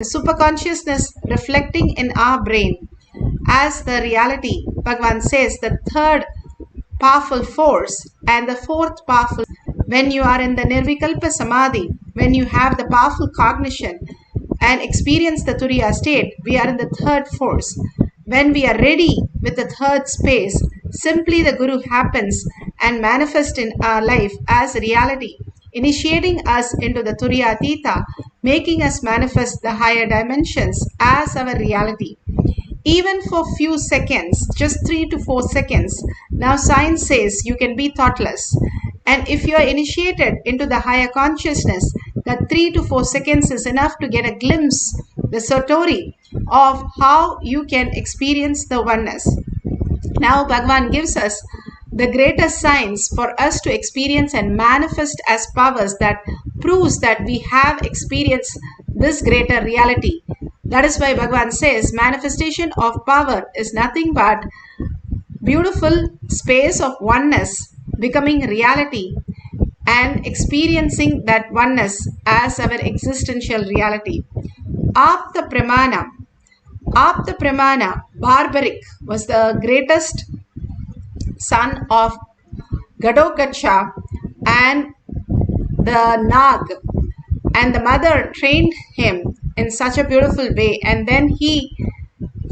the superconsciousness reflecting in our brain as the reality. Bhagavan says the third powerful force and the fourth powerful. When you are in the Nirvikalpa Samadhi, when you have the powerful cognition and experience the Turiya state, we are in the third force. When we are ready with the third space, simply the Guru happens and manifests in our life as reality, initiating us into the Turiya Atita, making us manifest the higher dimensions as our reality. Even for few seconds, just 3 to 4 seconds. Now science says you can be thoughtless. And if you are initiated into the higher consciousness, that 3 to 4 seconds is enough to get a glimpse, the satori of how you can experience the oneness. Now Bhagavan gives us the greatest signs for us to experience and manifest as powers that proves that we have experienced this greater reality. That is why Bhagavan says manifestation of power is nothing but beautiful space of oneness becoming reality and experiencing that oneness as our existential reality. Apta Pramana, barbaric, was the greatest son of Gadokacha and the Nag, and the mother trained him in such a beautiful way, and then he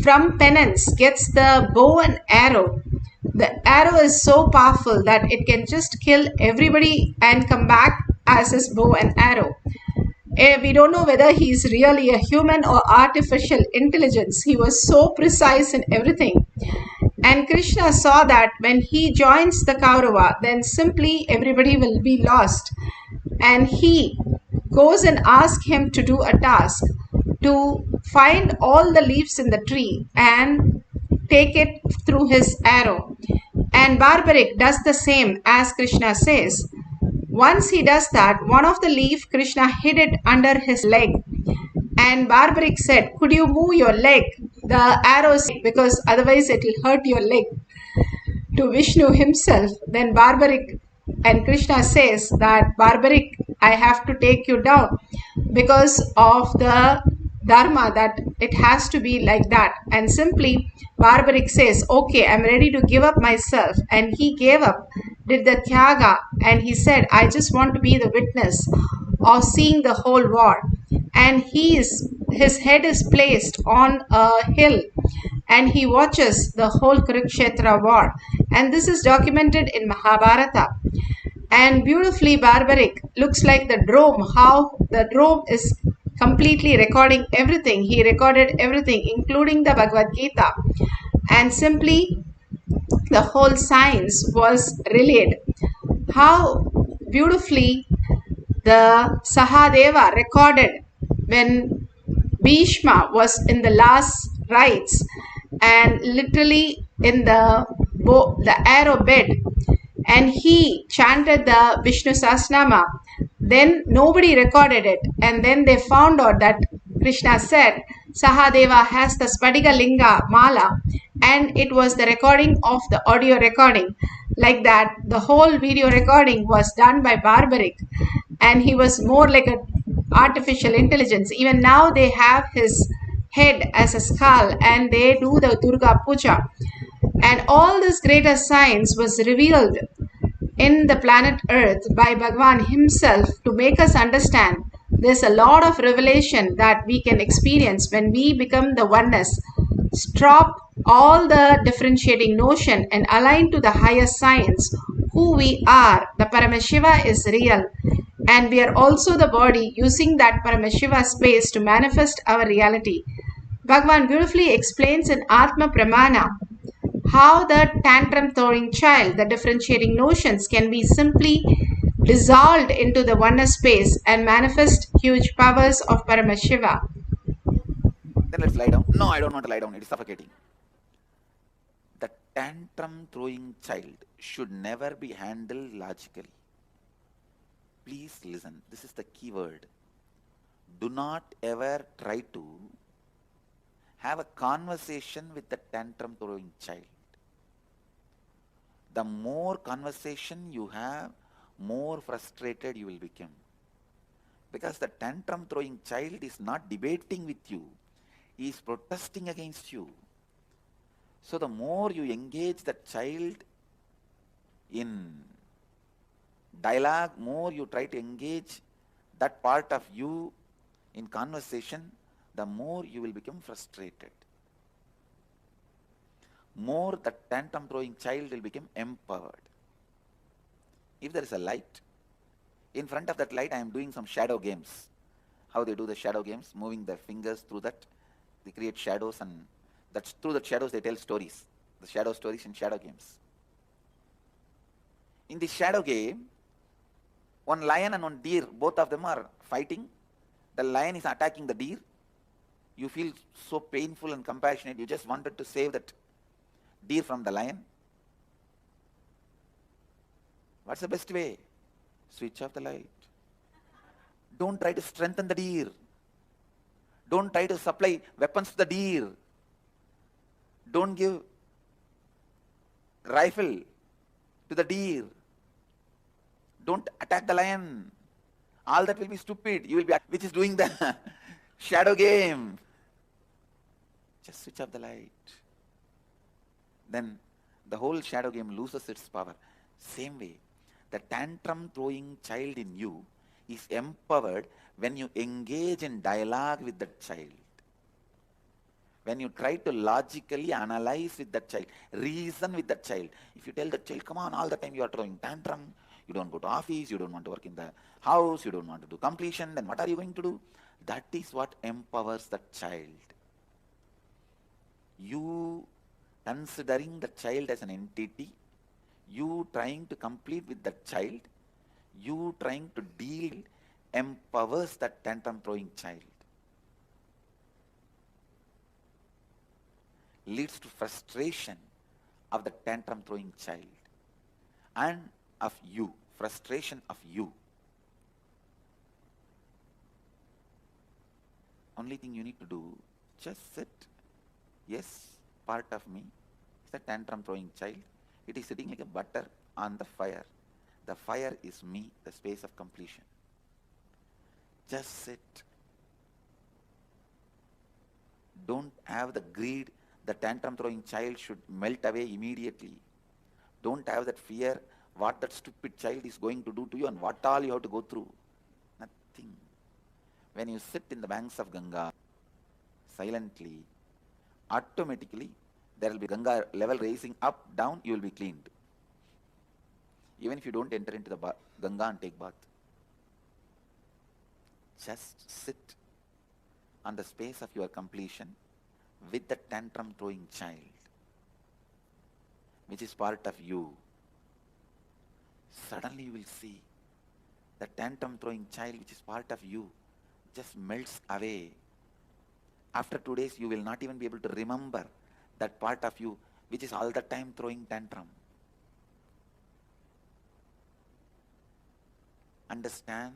from penance gets the bow and arrow. The arrow is so powerful that it can just kill everybody and come back as his bow and arrow. We don't know whether he's really a human or artificial intelligence. He was so precise in everything. And Krishna saw that when he joins the Kaurava, then simply everybody will be lost. And he goes and asks him to do a task to find all the leaves in the tree and take it through his arrow. And Barbaric does the same as Krishna says. Once he does that, one of the leaf, Krishna hid it under his leg. And Barbaric said, could you move your leg? The arrows, because otherwise it will hurt your leg. To Vishnu himself, then Barbaric and Krishna says that Barbaric, I have to take you down because of the dharma that it has to be like that. And simply Barbaric says, okay, I'm ready to give up myself. And he gave up, did the tyaga, and he said, I just want to be the witness of seeing the whole war. And his head is placed on a hill and he watches the whole Kurukshetra war. And this is documented in Mahabharata. And beautifully Barbaric looks like the drone, how the drone is completely recording everything. He recorded everything, including the Bhagavad Gita. And simply the whole science was relayed. How beautifully the Sahadeva recorded when Bhishma was in the last rites and literally in the arrow bed, and he chanted the Vishnu Sahasranama. Then nobody recorded it, and then they found out that Krishna said Sahadeva has the Spadiga Linga Mala, and it was the recording of the audio recording. Like that, the whole video recording was done by Barbaric, and he was more like an artificial intelligence. Even now they have his head as a skull and they do the Durga Puja. And all this greater science was revealed in the planet Earth by Bhagavan himself to make us understand there's a lot of revelation that we can experience when we become the oneness. Stop all the differentiating notion and align to the higher science. Who we are, the Paramashiva is real. And we are also the body using that Paramashiva space to manifest our reality. Bhagavan beautifully explains in Atma Pramana how the tantrum throwing child, the differentiating notions can be simply dissolved into the oneness space and manifest huge powers of Paramashiva. Then let's lie down. No, I don't want to lie down. It is suffocating. The tantrum throwing child should never be handled logically. Please listen. This is the key word. Do not ever try to have a conversation with the tantrum throwing child. The more conversation you have, more frustrated you will become. Because the tantrum throwing child is not debating with you, he is protesting against you. So the more you engage the child in dialogue, more you try to engage that part of you in conversation, the more you will become frustrated. More the tantrum throwing child will become empowered. If there is a light, in front of that light I am doing some shadow games. How they do the shadow games, moving their fingers through that, they create shadows, and that's through the shadows they tell stories, the shadow stories and shadow games. In the shadow game, one lion and one deer, both of them are fighting. The lion is attacking the deer. You feel so painful and compassionate, you just wanted to save that deer from the lion. What's the best way? Switch off the light. Don't try to strengthen the deer. Don't try to supply weapons to the deer. Don't give rifle to the deer. Don't attack the lion. All that will be stupid. You will be, which is doing the shadow game. Just switch off the light. Then the whole shadow game loses its power. Same way, the tantrum throwing child in you is empowered when you engage in dialogue with that child. When you try to logically analyze with that child, reason with that child. If you tell that child, come on, all the time you are throwing tantrum, you don't go to office, you don't want to work in the house, you don't want to do completion, then what are you going to do? That is what empowers the child. You considering the child as an entity, you trying to complete with the child, you trying to deal, empowers that tantrum throwing child. Leads to frustration of the tantrum throwing child and of you, frustration of you. Only thing you need to do, just sit. Yes, part of me is a tantrum throwing child. It is sitting like a butter on the fire. The fire is me, the space of completion. Just sit. Don't have the greed. The tantrum throwing child should melt away immediately. Don't have that fear what that stupid child is going to do to you and what all you have to go through. Nothing. When you sit in the banks of Ganga silently, automatically there will be Ganga level raising up, down, you will be cleaned. Even if you don't enter into the Ganga and take bath. Just sit on the space of your completion with the tantrum throwing child, which is part of you. Suddenly you will see the tantrum throwing child, which is part of you, just melts away. After 2 days, you will not even be able to remember that part of you, which is all the time throwing tantrum. Understand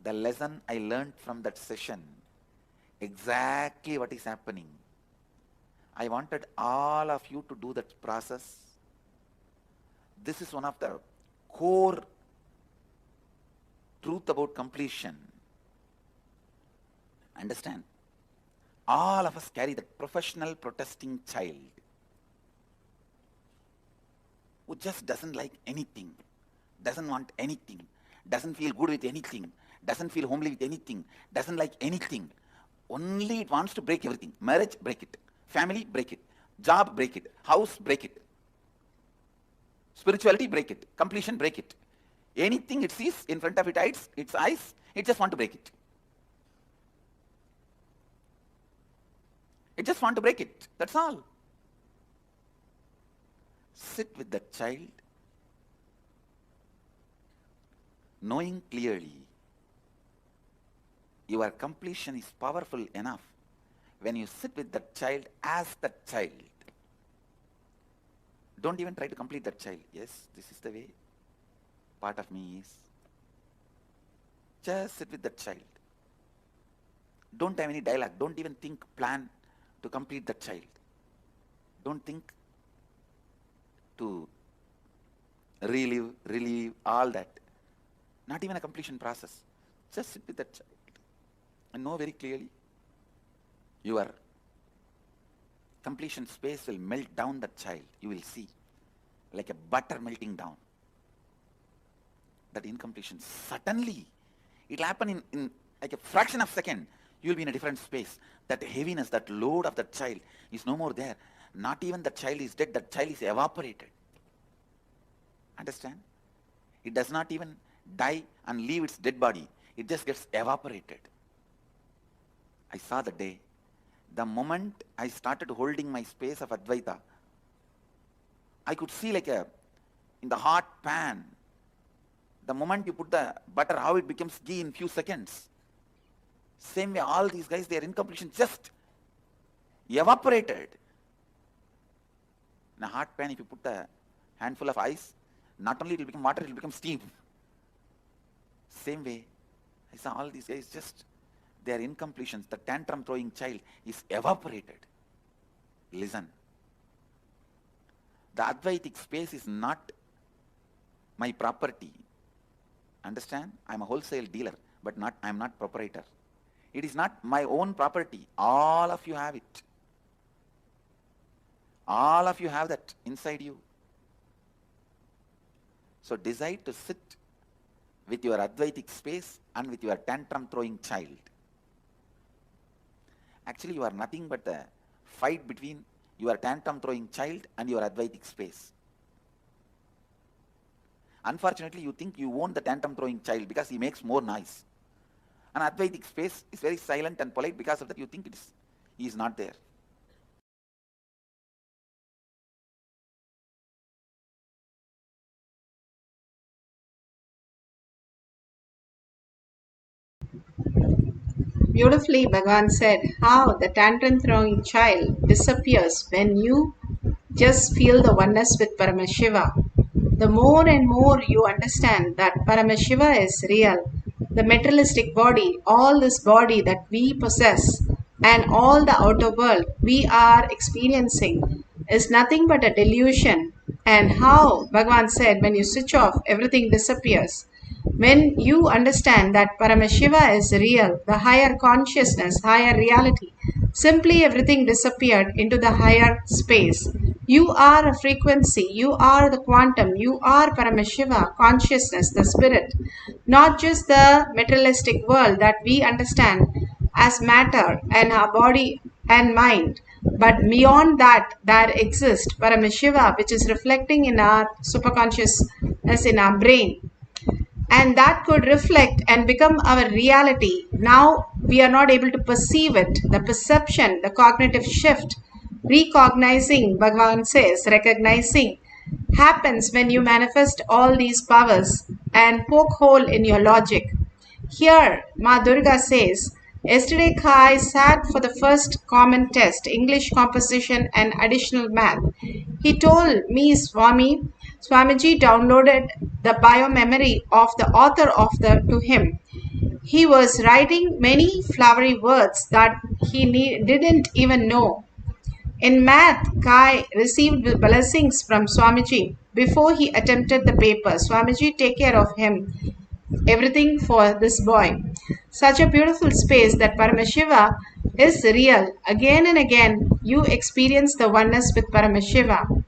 the lesson I learned from that session, exactly what is happening. I wanted all of you to do that process. This is one of the core truth about completion. Understand? All of us carry the professional protesting child who just doesn't like anything, doesn't want anything, doesn't feel good with anything, doesn't feel homely with anything, doesn't like anything. Only it wants to break everything. Marriage, break it. Family, break it. Job, break it. House, break it. Spirituality, break it. Completion, break it. Anything it sees in front of its eyes, it just wants to break it. It just wants to break it. That's all. Sit with that child, knowing clearly your completion is powerful enough when you sit with that child as that child. Don't even try to complete that child. Yes, this is the way part of me is. Just sit with that child. Don't have any dialogue. Don't even think, plan to complete that child. Don't think to relieve, all that. Not even a completion process. Just sit with that child and know very clearly your completion space will melt down that child. You will see like a butter melting down. That incompletion, suddenly it will happen in like a fraction of a second. You will be in a different space. That heaviness, that load of that child is no more there. Not even the child is dead, that child is evaporated. Understand? It does not even die and leave its dead body. It just gets evaporated. I saw the day. The moment I started holding my space of Advaita, I could see like in the hot pan, the moment you put the butter, how it becomes ghee in few seconds. Same way, all these guys, their incompletion just evaporated. In a hot pan, if you put a handful of ice, not only it will become water, it will become steam. Same way, I saw all these guys just, their incompletions, the tantrum throwing child is evaporated. Listen. The Advaitic space is not my property. Understand? I am a wholesale dealer, but I am not proprietor. It is not my own property. All of you have it. All of you have that inside you. So decide to sit with your Advaitic space and with your tantrum throwing child. Actually, you are nothing but a fight between your tantrum throwing child and your Advaitic space. Unfortunately, you think you own the tantrum throwing child because he makes more noise. An Advaitic space is very silent and polite. Because of that, you think he is not there. Beautifully, Bhagavan said how the tantrum throwing child disappears when you just feel the oneness with Paramashiva. The more and more you understand that Paramashiva is real, the materialistic body, all this body that we possess, and all the outer world we are experiencing is nothing but a delusion. And how Bhagavan said, when you switch off, everything disappears. When you understand that Paramashiva is real, the higher consciousness, higher reality, simply everything disappeared into the higher space. You are a frequency, you are the quantum, you are Paramashiva, consciousness, the spirit, not just the materialistic world that we understand as matter and our body and mind. But beyond that, there exists Paramashiva, which is reflecting in our superconsciousness, in our brain. And that could reflect and become our reality. Now we are not able to perceive it. The perception, the cognitive shift, recognizing, Bhagavan says, recognizing, happens when you manifest all these powers and poke hole in your logic. Here, Ma Durga says, yesterday Kai sat for the first common test, English composition and additional math. He told me Swamiji downloaded the bio-memory of the author of to him. He was writing many flowery words that he didn't even know. In math, Kai received blessings from Swamiji before he attempted the paper. Swamiji, take care of him. Everything for this boy. Such a beautiful space that Paramashiva is real. Again and again, you experience the oneness with Paramashiva.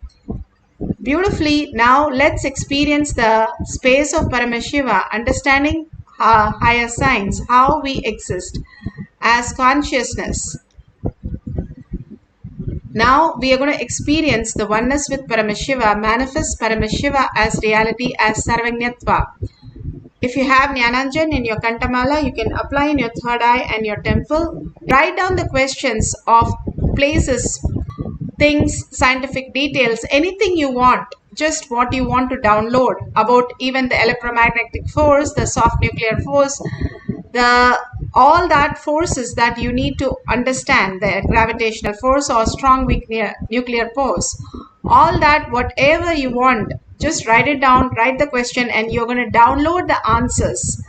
Beautifully, now let's experience the space of Paramashiva, understanding higher science, how we exist as consciousness. Now we are going to experience the oneness with Paramashiva, manifest Paramashiva as reality, as Sarvagnyatva. If you have Jnananjan in your Kantamala, you can apply in your third eye and your temple. Write down the questions of places, things, scientific details, anything you want, just what you want to download about even the electromagnetic force, the soft nuclear force, all that forces that you need to understand, the gravitational force or strong weak nuclear force, all that, whatever you want, just write it down, write the question, and you're going to download the answers.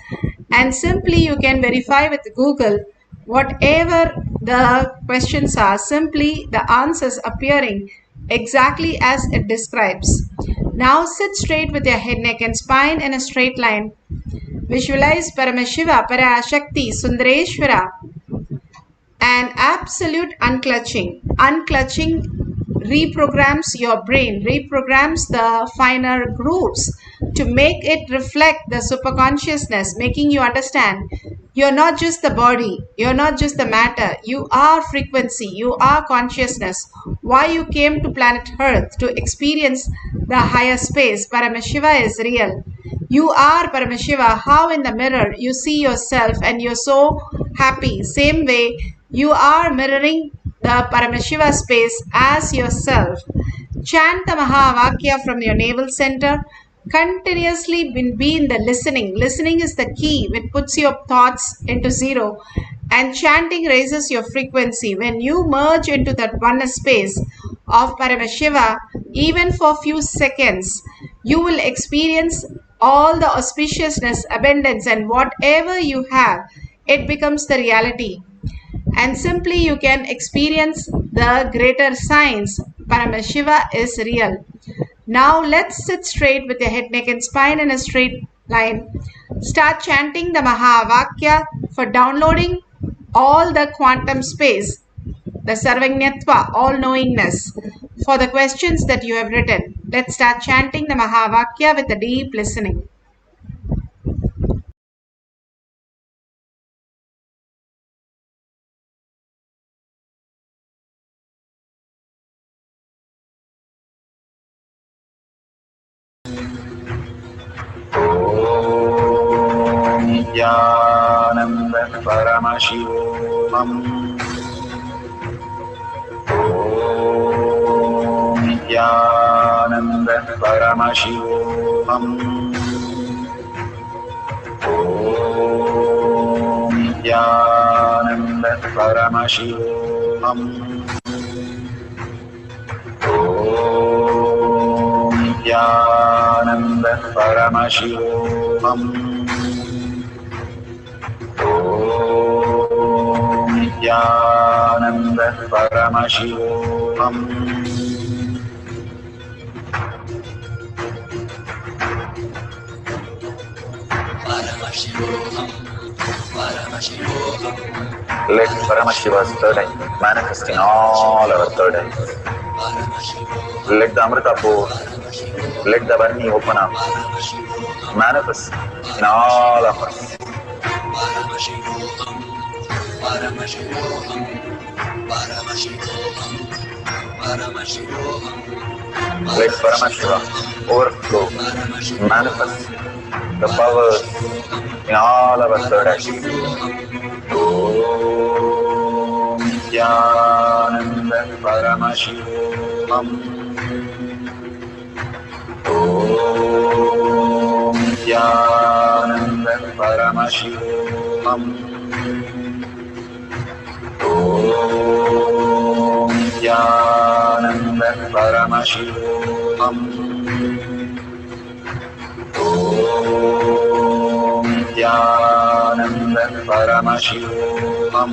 And simply you can verify with Google whatever the questions are, simply the answers appearing exactly as it describes. Now sit straight with your head, neck and spine in a straight line. Visualize Paramashiva, Parashakti, Sundareshwara, and absolute unclutching. Unclutching reprograms your brain, reprograms the finer grooves to make it reflect the superconsciousness, making you understand you're not just the body, you're not just the matter, you are frequency, you are consciousness. Why you came to planet Earth to experience the higher space. Paramashiva is real. You are Paramashiva. How in the mirror you see yourself and you're so happy. Same way you are mirroring the Paramashiva space as yourself. Chant the Mahavakya from your navel center. Continuously be in the listening. Listening is the key which puts your thoughts into zero. And chanting raises your frequency. When you merge into that oneness space of Paramashiva, even for few seconds, you will experience all the auspiciousness, abundance, and whatever you have, it becomes the reality. And simply you can experience the greater signs. Paramashiva is real. Now let's sit straight with your head, neck, and spine in a straight line. Start chanting the Mahavakya for downloading all the quantum space, the Sarvajñatva, all-knowingness, for the questions that you have written. Let's start chanting the Mahavakya with a deep listening. Nithyananda Paramashivoham. Nithyananda Paramashivoham. Nithyananda Paramashivoham. Nithyananda Paramashivoham. Nithyananda Paramashivoham. Paramashivoham, Paramashivoham. Let Paramashiva's third eye manifest in all our third eyes. Let the Amrita pour, let the Varni open up, manifest in all of us. Paramashivoham, Paramashivoham, Paramashivoham, Paramashivoham. Let Paramashiva overflow, manifest the powers in all our third eyes. Om Nithyananda Paramashivoham. Om Nithyananda Paramashivoham. Om Nithyananda Paramashivoham. Om Nithyananda Paramashivoham.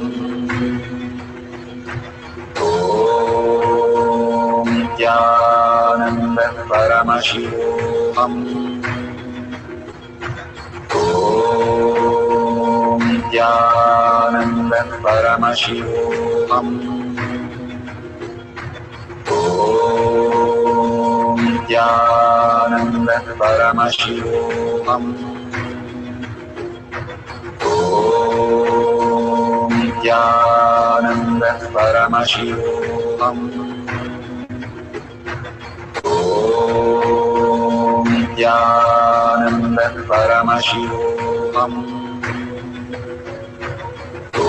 Om Nithyananda Paramashivoham. Om Nithyananda Paramashivoham. Om Nithyananda Paramashivoham. Om Nithyananda Paramashivoham. Om Nithyananda Paramashivoham. Om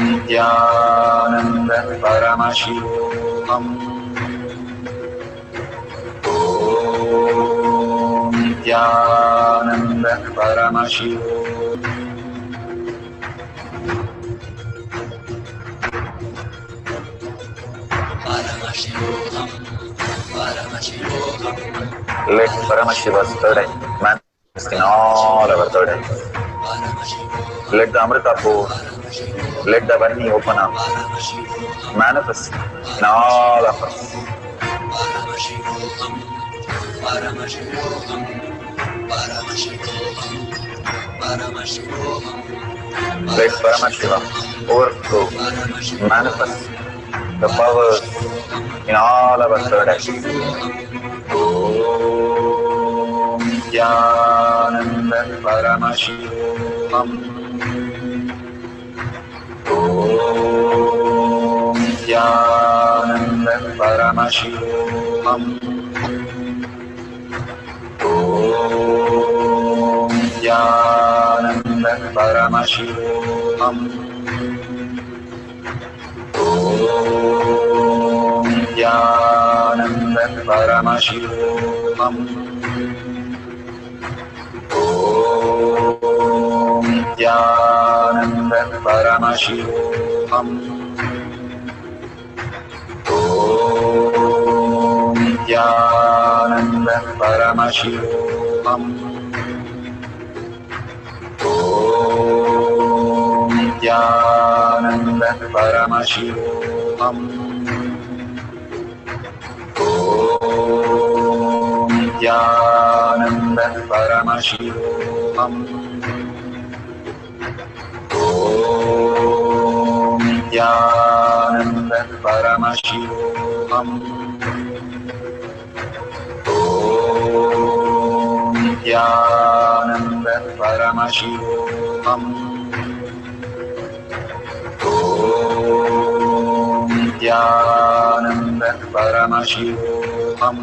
Nithyananda Paramashivoham. Om Nithyananda Paramashivoham. Paramashivoham, Paramashivoham. Let Paramashiva's third eye manifest in all our third eyes. Let the Amrita pour, let the Varni open up, manifest in all of us. Paramashivoham, Paramashivoham, Paramashivoham, Paramashivoham, Let Paramashivam overflow, manifest the powers in all our third eye. Om Nithyananda Paramashivoham. Om Nithyananda Paramashivoham. Om Nithyananda Paramashivoham. Om Nithyananda Paramashivoham. Om Nithyananda Paramashivoham. Om Nithyananda Paramashivoham. Om Nithyananda Paramashivoham. Om Nithyananda Paramashivoham. Om Nithyananda Paramashivoham. Om Nithyananda Paramashivoham. Om Nithyananda Paramashivoham.